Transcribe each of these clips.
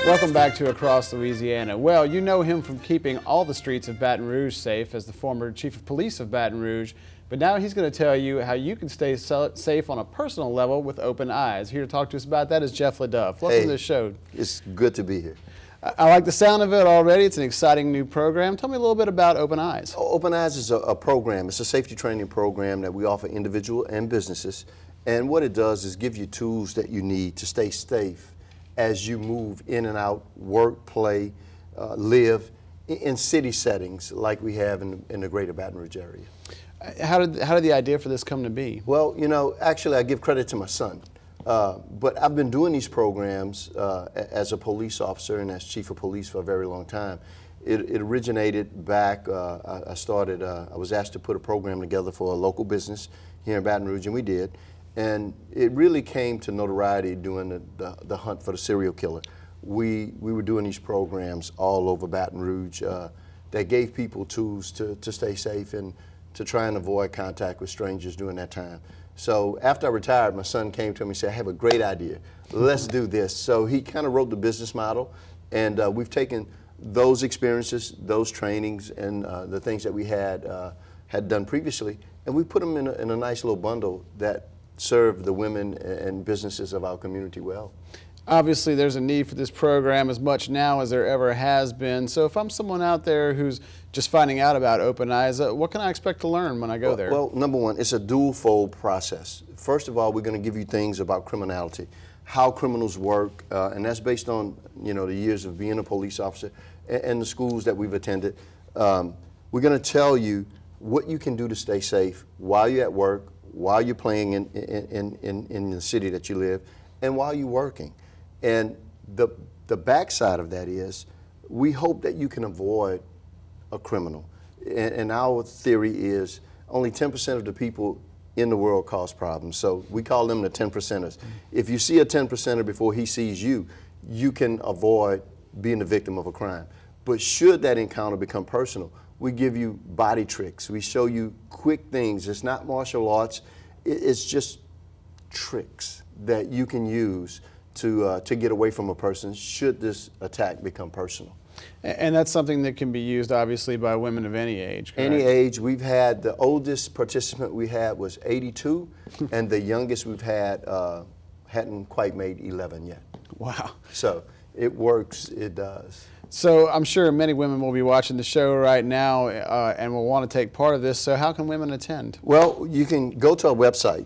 Welcome back to Across Louisiana. Well, you know him from keeping all the streets of Baton Rouge safe as the former chief of police of Baton Rouge, but now he's going to tell you how you can stay safe on a personal level with Open Eyes. Here to talk to us about that is Jeff LeDuff. Welcome to the show. It's good to be here. I like the sound of it already. It's an exciting new program. Tell me a little bit about Open Eyes. Open Eyes is a program. It's a safety training program that we offer individual and businesses. And what it does is give you tools that you need to stay safe as you move in and out, work, play, live in city settings like we have in the greater Baton Rouge area. How did the idea for this come to be? Well, you know, actually I give credit to my son. But I've been doing these programs as a police officer and as chief of police for a very long time. It originated back, I was asked to put a program together for a local business here in Baton Rouge, and we did. And it really came to notoriety doing the hunt for the serial killer. We were doing these programs all over Baton Rouge that gave people tools to stay safe and to try and avoid contact with strangers during that time. So after I retired, my son came to me and said, I have a great idea. Let's do this. So he kind of wrote the business model, and we've taken those experiences, those trainings, and the things that we had done previously, and we put them in a nice little bundle that serve the women and businesses of our community well. Obviously, there's a need for this program as much now as there ever has been. So if I'm someone out there who's just finding out about Open Eyes, what can I expect to learn when I go there? Well, number one, it's a dual-fold process. First of all, we're going to give you things about criminality, how criminals work, and that's based on, you know, the years of being a police officer and the schools that we've attended. We're going to tell you what you can do to stay safe while you're at work, while you're playing in the city that you live, and while you're working. And the backside of that is we hope that you can avoid a criminal. And our theory is only 10% of the people in the world cause problems. So we call them the 10%ers. If you see a 10%er before he sees you, you can avoid being the victim of a crime. But should that encounter become personal, we give you body tricks. We show you quick things. It's not martial arts. It's just tricks that you can use to get away from a person should this attack become personal. And that's something that can be used, obviously, by women of any age, correct? Any age. We've had, the oldest participant we had was 82, and the youngest we've had hadn't quite made 11 yet. Wow. So it works, it does. So I'm sure many women will be watching the show right now and will want to take part of this. So how can women attend? Well, you can go to our website.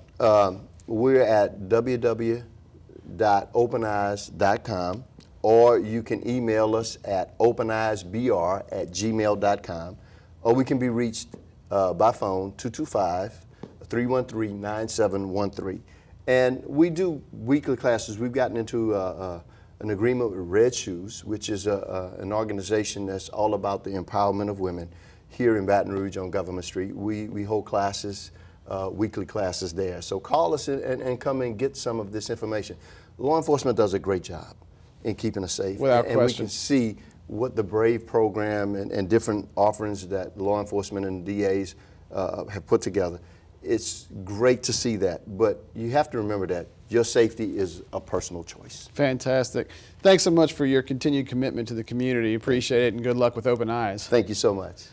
We're at www.openeyes.com, or you can email us at openeyesbr@gmail.com, or we can be reached by phone 225-313-9713. And we do weekly classes. We've gotten into an agreement with Red Shoes, which is an organization that's all about the empowerment of women here in Baton Rouge on Government Street. We hold classes, weekly classes there. So call us and come and get some of this information. Law enforcement does a great job in keeping us safe. Without question. We can see what the BRAVE program and different offerings that law enforcement and DAs have put together. It's great to see that, but you have to remember that your safety is a personal choice. Fantastic. Thanks so much for your continued commitment to the community. Appreciate it, and good luck with Open Eyes. Thank you so much.